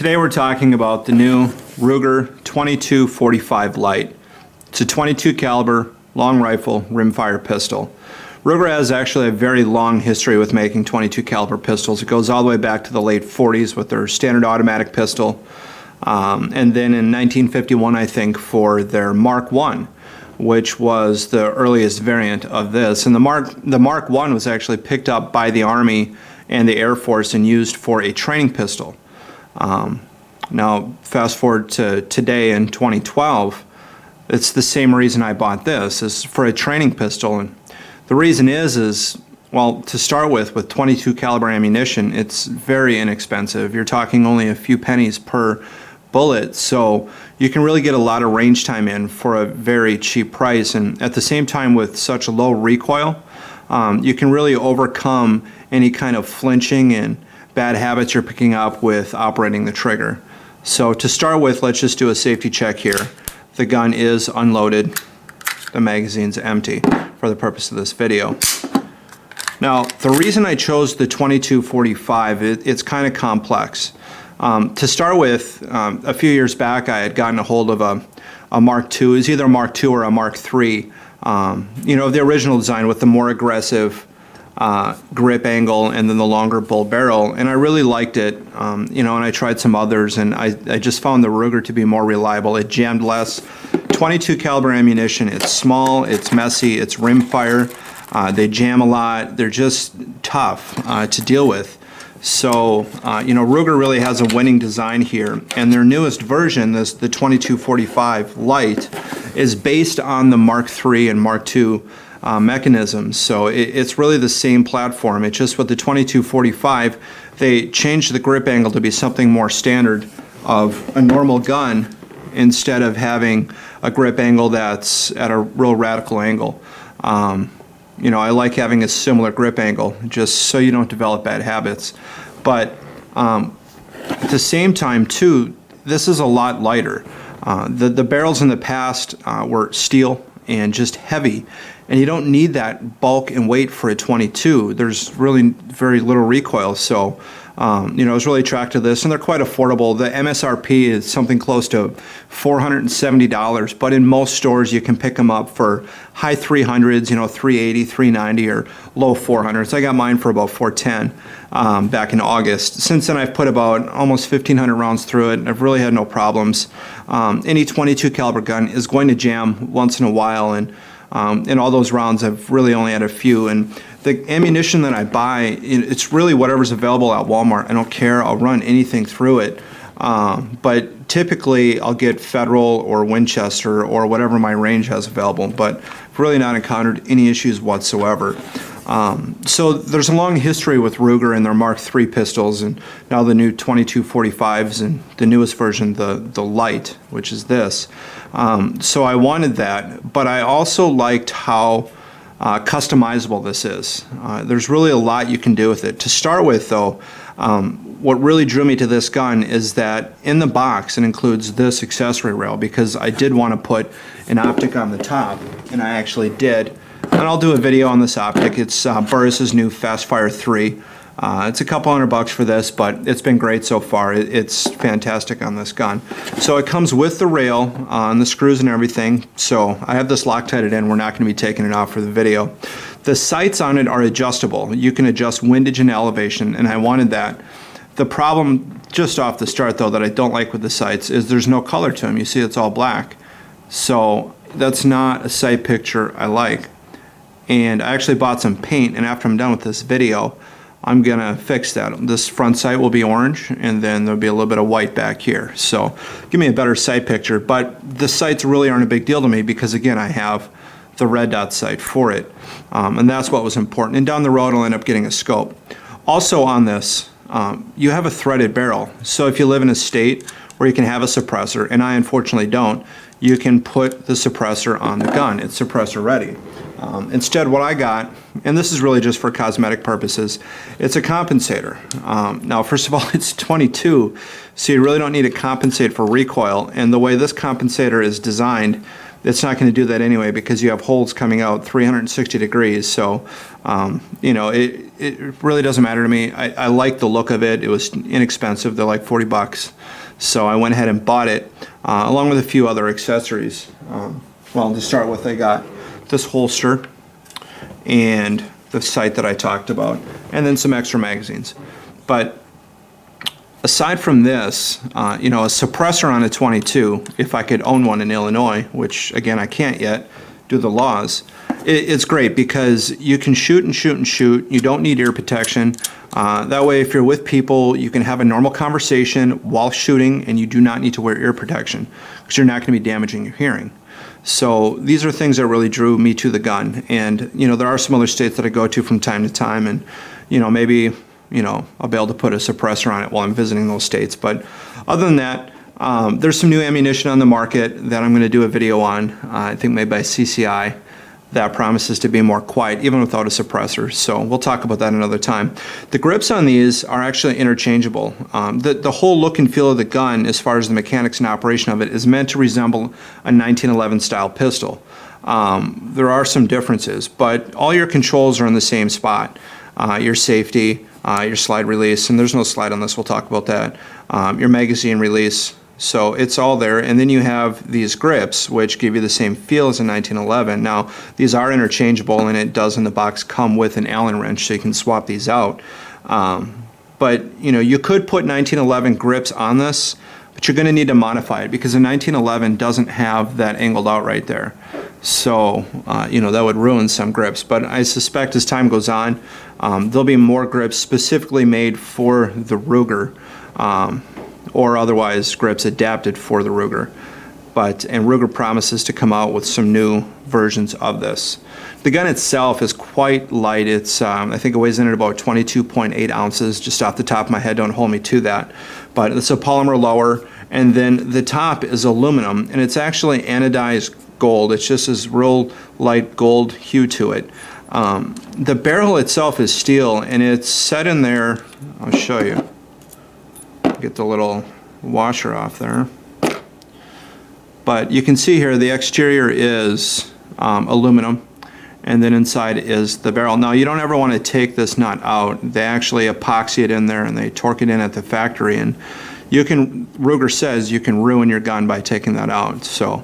Today we're talking about the new Ruger 2245 Lite. It's a 22 caliber long rifle rimfire pistol. Ruger has actually a very long history with making 22 caliber pistols. It goes all the way back to the late 40s with their standard automatic pistol, and then in 1951 I think for their Mark I, which was the earliest variant of this. And the Mark I was actually picked up by the Army and the Air Force and used for a training pistol. Now fast forward to today in 2012, it's the same reason I bought this, is for a training pistol. And the reason is well, to start with 22 caliber ammunition, it's very inexpensive. You're talking only a few pennies per bullet, so you can really get a lot of range time in for a very cheap price. And at the same time, with such low recoil, you can really overcome any kind of flinching and bad habits you're picking up with operating the trigger. So to start with, let's just do a safety check here. The gun is unloaded. The magazine's empty for the purpose of this video. Now, the reason I chose the 2245, it's kind of complex. To start with, a few years back I had gotten a hold of a Mark II. It was either a Mark II or a Mark III. The original design with the more aggressive grip angle and then the longer bull barrel, and I really liked it. And I tried some others, and I just found the Ruger to be more reliable. It jammed less. 22 caliber ammunition, it's small, it's messy, it's rimfire. They jam a lot. They're just tough to deal with. So Ruger really has a winning design here, and their newest version, the 2245 Lite, is based on the Mark III and Mark II mechanisms. So it's really the same platform. It's just with the 2245, they changed the grip angle to be something more standard of a normal gun instead of having a grip angle that's at a real radical angle. I like having a similar grip angle just so you don't develop bad habits. But at the same time too, this is a lot lighter. The barrels in the past were steel and just heavy, and you don't need that bulk and weight for a 22. There's really very little recoil, so I was really attracted to this, and they're quite affordable. The MSRP is something close to $470, but in most stores you can pick them up for high 300s, $380, $390, or low 400s. I got mine for about $410 back in August. Since then I've put about almost 1,500 rounds through it, and I've really had no problems. Any 22 caliber gun is going to jam once in a while, and in all those rounds I've really only had a few. And the ammunition that I buy, it's really whatever's available at Walmart. I don't care, I'll run anything through it. But typically I'll get Federal or Winchester or whatever my range has available, but I've really not encountered any issues whatsoever. So there's a long history with Ruger and their Mark III pistols, and now the new 2245s and the newest version, the Lite, which is this. So I wanted that, but I also liked how customizable this is. There's really a lot you can do with it. To start with though, what really drew me to this gun is that in the box it includes this accessory rail, because I did want to put an optic on the top, and I actually did. And I'll do a video on this optic. It's Burris's new Fastfire 3. It's a couple $100 for this, but it's been great so far. It's fantastic on this gun. So it comes with the rail and the screws and everything. So I have this Loctited in. We're not going to be taking it off for the video. The sights on it are adjustable. You can adjust windage and elevation, and I wanted that. The problem just off the start though that I don't like with the sights is there's no color to them. You see it's all black. So that's not a sight picture I like. And I actually bought some paint, and after I'm done with this video I'm gonna fix that. This front sight will be orange, and then there'll be a little bit of white back here, so give me a better sight picture. But the sights really aren't a big deal to me because again I have the red dot sight for it, and that's what was important. And down the road I'll end up getting a scope. Also on this, you have a threaded barrel, so if you live in a state where you can have a suppressor, and I unfortunately don't, you can put the suppressor on the gun. It's suppressor ready. Instead what I got, and this is really just for cosmetic purposes, it's a compensator. Now first of all it's 22, so you really don't need to compensate for recoil, and the way this compensator is designed it's not going to do that anyway because you have holes coming out 360 degrees. So, you know, it really doesn't matter to me. I like the look of it. It was inexpensive. They're like 40 bucks. So I went ahead and bought it along with a few other accessories. Well, to start with, I got this holster and the sight that I talked about, and then some extra magazines. But aside from this, you know, a suppressor on a 22, if I could own one in Illinois, which again I can't yet due to the laws, it's great because you can shoot and shoot and shoot. You don't need ear protection. That way, if you're with people, you can have a normal conversation while shooting, and you do not need to wear ear protection because you're not going to be damaging your hearing. So these are things that really drew me to the gun. And, you know, there are some other states that I go to from time to time, and, you know, maybe, you know, I'll be able to put a suppressor on it while I'm visiting those states. But other than that, there's some new ammunition on the market that I'm going to do a video on, I think made by CCI, that promises to be more quiet even without a suppressor. So we'll talk about that another time. The grips on these are actually interchangeable. The whole look and feel of the gun, as far as the mechanics and operation of it, is meant to resemble a 1911 style pistol. There are some differences, but all your controls are in the same spot. Your safety, your slide release, and there's no slide on this, we'll talk about that, your magazine release. So it's all there, and then you have these grips which give you the same feel as a 1911. Now these are interchangeable, and it does in the box come with an Allen wrench, so you can swap these out. But you know, you could put 1911 grips on this, but you're going to need to modify it because a 1911 doesn't have that angled out right there. So you know, that would ruin some grips. But I suspect as time goes on, there'll be more grips specifically made for the Ruger. Or otherwise grips adapted for the Ruger. And Ruger promises to come out with some new versions of this. The gun itself is quite light. It's I think it weighs in at about 22.8 ounces, just off the top of my head, don't hold me to that. But it's a polymer lower, and then the top is aluminum, and it's actually anodized gold. It's just this real light gold hue to it. The barrel itself is steel, and it's set in there, I'll show you. Get the little washer off there. But you can see here the exterior is aluminum, and then inside is the barrel. Now you don't ever want to take this nut out. They actually epoxy it in there and they torque it in at the factory, and you can, Ruger says you can ruin your gun by taking that out. So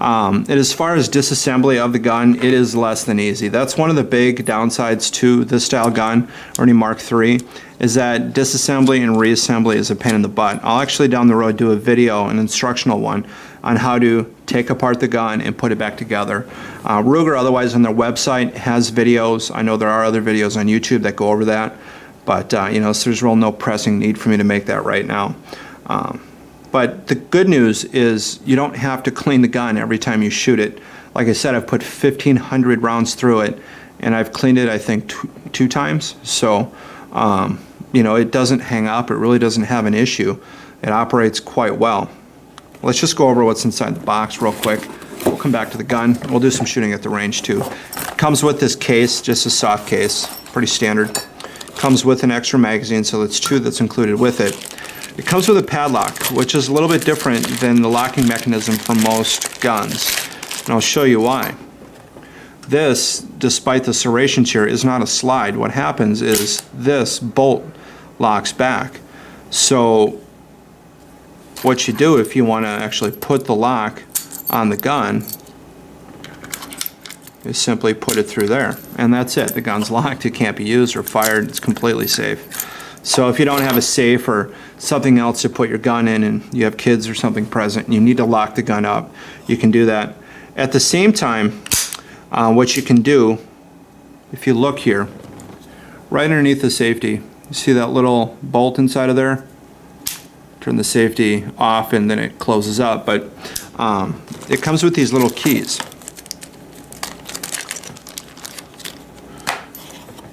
as far as disassembly of the gun, it is less than easy. That's one of the big downsides to this style gun, or any Mark III, is that disassembly and reassembly is a pain in the butt. I'll actually down the road do a video, an instructional one, on how to take apart the gun and put it back together. Ruger, otherwise, on their website has videos. I know there are other videos on YouTube that go over that, but you know, so there's real no pressing need for me to make that right now. But the good news is you don't have to clean the gun every time you shoot it. Like I said, I've put 1,500 rounds through it, and I've cleaned it, I think, two times. So, you know, it doesn't hang up. It really doesn't have an issue. It operates quite well. Let's just go over what's inside the box real quick. We'll come back to the gun. We'll do some shooting at the range, too. It comes with this case, just a soft case, pretty standard. Comes with an extra magazine, so that's two that's included with it. It comes with a padlock, which is a little bit different than the locking mechanism for most guns, and I'll show you why. This, despite the serrations here, is not a slide. What happens is this bolt locks back. So what you do if you want to actually put the lock on the gun is simply put it through there, and that's it. The gun's locked. It can't be used or fired. It's completely safe. So if you don't have a safe or something else to put your gun in, and you have kids or something present and you need to lock the gun up, you can do that. At the same time, what you can do, if you look here, right underneath the safety, you see that little bolt inside of there? Turn the safety off and then it closes up, but it comes with these little keys.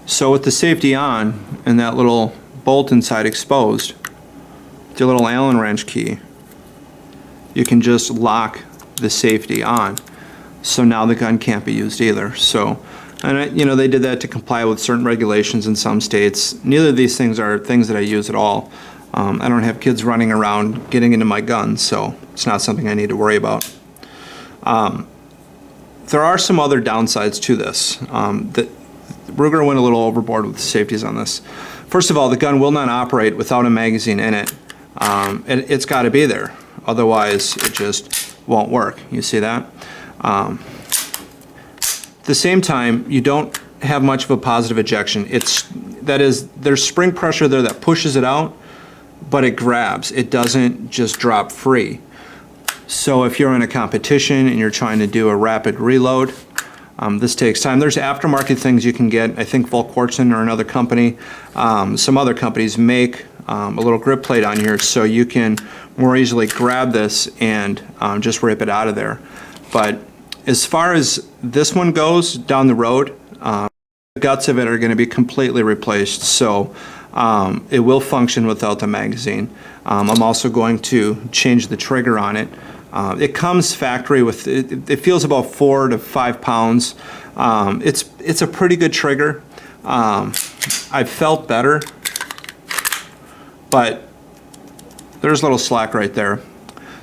So with the safety on and that little bolt inside exposed, the little Allen wrench key, you can just lock the safety on. So now the gun can't be used either. So, and you know, they did that to comply with certain regulations in some states. Neither of these things are things that I use at all. I don't have kids running around getting into my gun, so it's not something I need to worry about. There are some other downsides to this. That Ruger went a little overboard with the safeties on this. First of all, the gun will not operate without a magazine in it. It's got to be there. Otherwise, it just won't work. You see that? At the same time, you don't have much of a positive ejection. There's spring pressure there that pushes it out, but it grabs. It doesn't just drop free. So if you're in a competition and you're trying to do a rapid reload, this takes time. There's aftermarket things you can get. I think Volquartsen or another company, some other companies make a little grip plate on here so you can more easily grab this and just rip it out of there. But as far as this one goes down the road, the guts of it are going to be completely replaced, so it will function without the magazine. I'm also going to change the trigger on it. It comes factory with, it feels about 4 to 5 pounds. It's a pretty good trigger. I've felt better, but there's a little slack right there.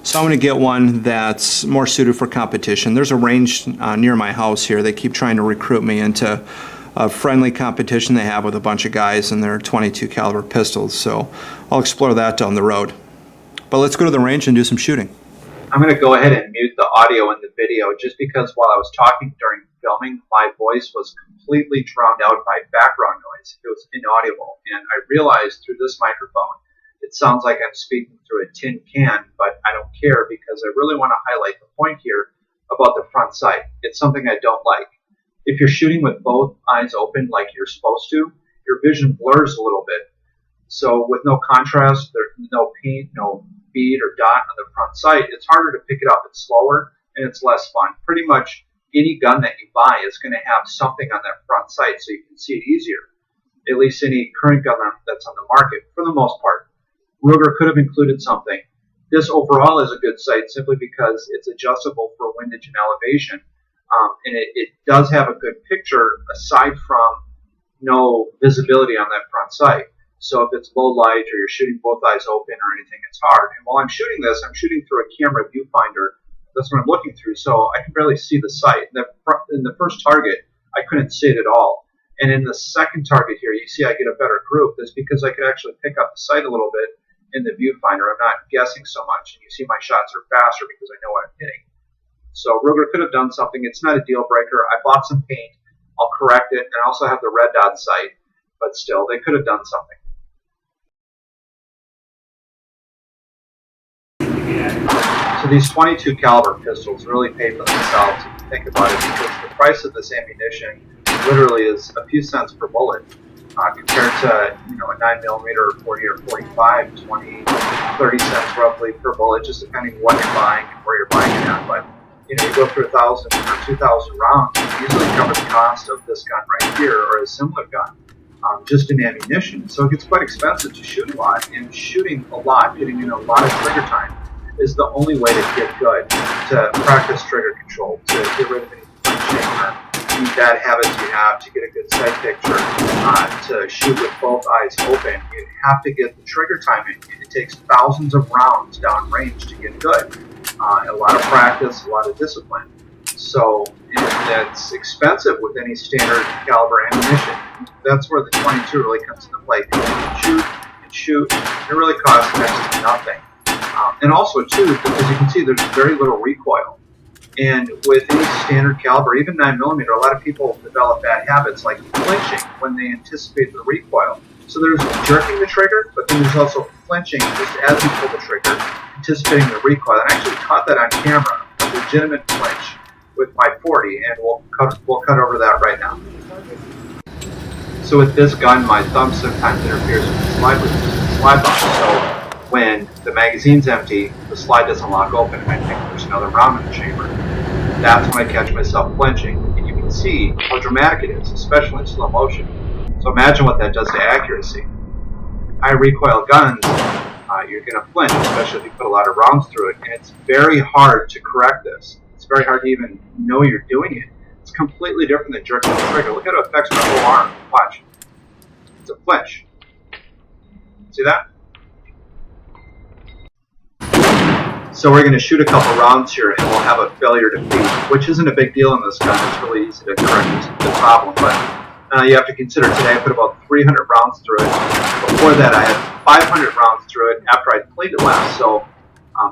So I'm going to get one that's more suited for competition. There's a range near my house here. They keep trying to recruit me into a friendly competition they have with a bunch of guys and their .22 caliber pistols. So I'll explore that down the road. But let's go to the range and do some shooting. I'm going to go ahead and mute the audio in the video just because while I was talking during filming, my voice was completely drowned out by background noise. It was inaudible. And I realized through this microphone, it sounds like I'm speaking through a tin can, but I don't care because I really want to highlight the point here about the front sight. It's something I don't like. If you're shooting with both eyes open like you're supposed to, your vision blurs a little bit. So with no contrast, there's no paint, no bead or dot on the front sight, it's harder to pick it up. It's slower and it's less fun. Pretty much any gun that you buy is going to have something on that front sight so you can see it easier. At least any current gun that's on the market, for the most part. Ruger could have included something. This overall is a good sight simply because it's adjustable for windage and elevation. And it does have a good picture aside from no visibility on that front sight. So if it's low light or you're shooting both eyes open or anything, it's hard. And while I'm shooting this, I'm shooting through a camera viewfinder. That's what I'm looking through, so I can barely see the sight. In the first target, I couldn't see it at all. And in the second target here, you see I get a better group. That's because I could actually pick up the sight a little bit in the viewfinder. I'm not guessing so much. And you see my shots are faster because I know what I'm hitting. So Ruger could have done something. It's not a deal breaker. I bought some paint. I'll correct it. And I also have the red dot sight. But still, they could have done something. So these .22 caliber pistols really pay for themselves if you think about it, because the price of this ammunition literally is a few cents per bullet compared to a 9mm 40 or 45, 20, 30 cents roughly per bullet, just depending what you're buying and where you're buying it at. But you go through 1,000 or 2,000 rounds, you easily cover the cost of this gun right here or a similar gun. Just in ammunition. So it gets quite expensive to shoot a lot, and shooting a lot, getting in a lot of trigger time, is the only way to get good, to practice trigger control, to get rid of any flinching or any bad habits you have, to get a good sight picture, to shoot with both eyes open. You have to get the trigger time in. It takes thousands of rounds down range to get good. A lot of practice, a lot of discipline. So that's expensive with any standard caliber ammunition. That's where the .22 really comes into play. You can shoot and shoot, and it really costs next to nothing. And also, too, because you can see there's very little recoil. And with any standard caliber, even 9mm, a lot of people develop bad habits like flinching when they anticipate the recoil. So there's jerking the trigger, but then there's also flinching just as you pull the trigger, anticipating the recoil. And I actually caught that on camera, a legitimate flinch with my 40, and we'll cut over that right now. So with this gun, my thumb sometimes interferes with the slide lock. So when the magazine's empty, the slide doesn't lock open, and I think there's another round in the chamber. That's when I catch myself flinching, and you can see how dramatic it is, especially in slow motion. So imagine what that does to accuracy. High recoil guns, you're going to flinch, especially if you put a lot of rounds through it, and it's very hard to correct this. It's very hard to even know you're doing it. It's completely different than jerking the trigger. Look how it affects my whole arm. Watch. It's a flinch. See that? So we're going to shoot a couple rounds here, and we'll have a failure to feed, which isn't a big deal in this gun. It's really easy to correct the problem, but you have to consider today I put about 300 rounds through it. Before that, I had 500 rounds through it after I'd cleaned it last. So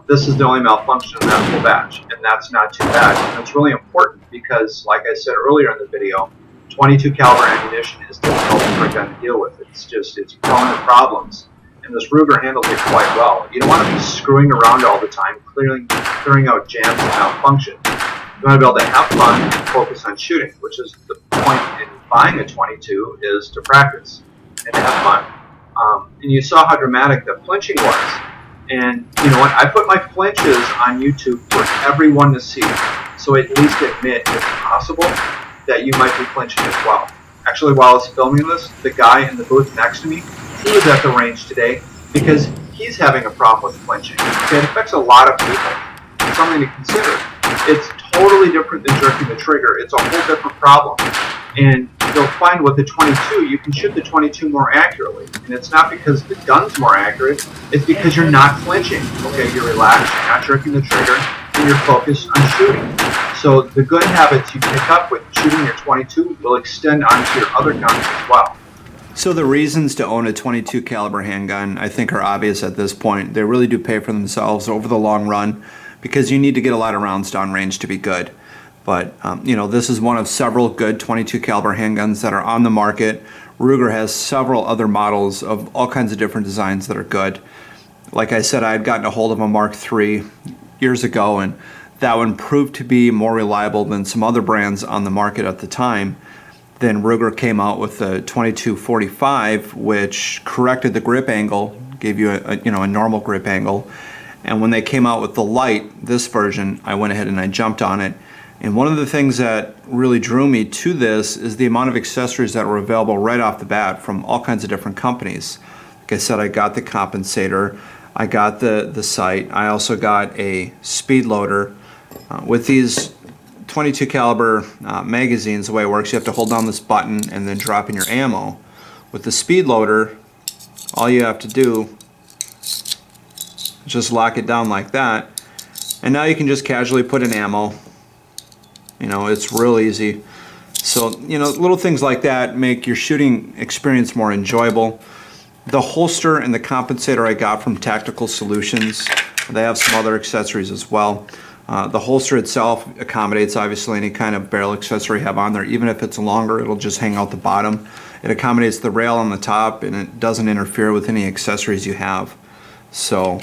this is the only malfunction in that whole batch, and that's not too bad. And it's really important because, like I said earlier in the video, 22 caliber ammunition is difficult for a gun to deal with. It's prone to problems, and this Ruger handles it quite well. You don't want to be screwing around all the time, clearing out jams and malfunction. You want to be able to have fun and focus on shooting, which is the point in buying a 22, is to practice and to have fun. And you saw how dramatic the flinching was. And you know what? I put my flinches on YouTube for everyone to see, so at least admit, if possible, that you might be flinching as well. Actually, while I was filming this, the guy in the booth next to me, he was at the range today because he's having a problem with flinching. Okay, it affects a lot of people. It's something to consider. It's totally different than jerking the trigger. It's a whole different problem. And you'll find with the 22, you can shoot the 22 more accurately. And it's not because the gun's more accurate, it's because you're not flinching. Okay, you're relaxed, you're not jerking the trigger, and you're focused on shooting. So the good habits you pick up with shooting your 22 will extend onto your other guns as well. So the reasons to own a 22 caliber handgun, I think, are obvious at this point. They really do pay for themselves over the long run because you need to get a lot of rounds downrange to be good. But you know, this is one of several good 22 caliber handguns that are on the market. Ruger has several other models of all kinds of different designs that are good. Like I said, I had gotten a hold of a Mark III years ago, and that one proved to be more reliable than some other brands on the market at the time. Then Ruger came out with the 2245, which corrected the grip angle, gave you a normal grip angle. And when they came out with the Lite, this version, I went ahead and I jumped on it. And one of the things that really drew me to this is the amount of accessories that were available right off the bat from all kinds of different companies. Like I said, I got the Compensator, I got the sight, I also got a speed loader. With these 22 caliber magazines, the way it works, you have to hold down this button and then drop in your ammo. With the speed loader, all you have to do is just lock it down like that, and now you can just casually put in ammo. You know, it's real easy. So, you know, little things like that make your shooting experience more enjoyable. The holster and the compensator I got from Tactical Solutions. They have some other accessories as well. The holster itself accommodates obviously any kind of barrel accessory you have on there. Even if it's longer, it'll just hang out the bottom. It accommodates the rail on the top, and it doesn't interfere with any accessories you have. So,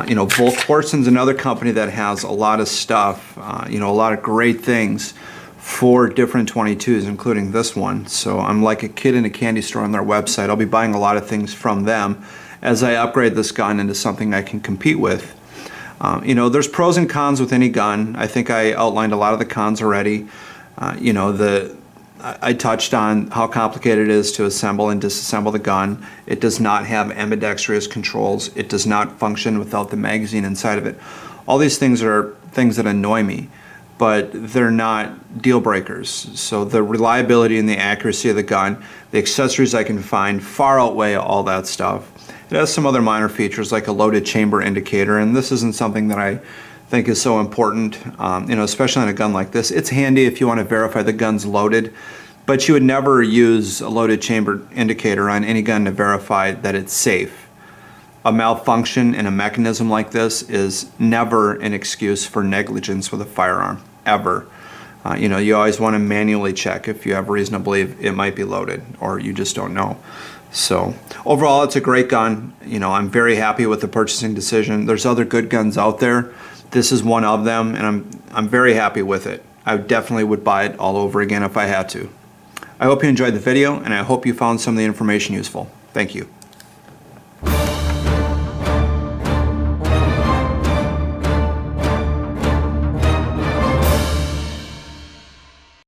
you know, Volk Horson's another company that has a lot of stuff, you know, a lot of great things for different 22s, including this one. So I'm like a kid in a candy store on their website. I'll be buying a lot of things from them as I upgrade this gun into something I can compete with. You know, there's pros and cons with any gun. I think I outlined a lot of the cons already. You know, I touched on how complicated it is to assemble and disassemble the gun. It does not have ambidextrous controls. It does not function without the magazine inside of it. All these things are things that annoy me, but they're not deal breakers. So the reliability and the accuracy of the gun, the accessories I can find far outweigh all that stuff. It has some other minor features like a loaded chamber indicator, and this isn't something that I think is so important, you know, especially on a gun like this. It's handy if you want to verify the gun's loaded, but you would never use a loaded chamber indicator on any gun to verify that it's safe. A malfunction in a mechanism like this is never an excuse for negligence with a firearm, ever. You know, you always want to manually check if you have reason to believe it might be loaded or you just don't know. So overall, it's a great gun. You know, I'm very happy with the purchasing decision. There's other good guns out there. This is one of them, and I'm very happy with it. I definitely would buy it all over again if I had to. I hope you enjoyed the video, and I hope you found some of the information useful. Thank you.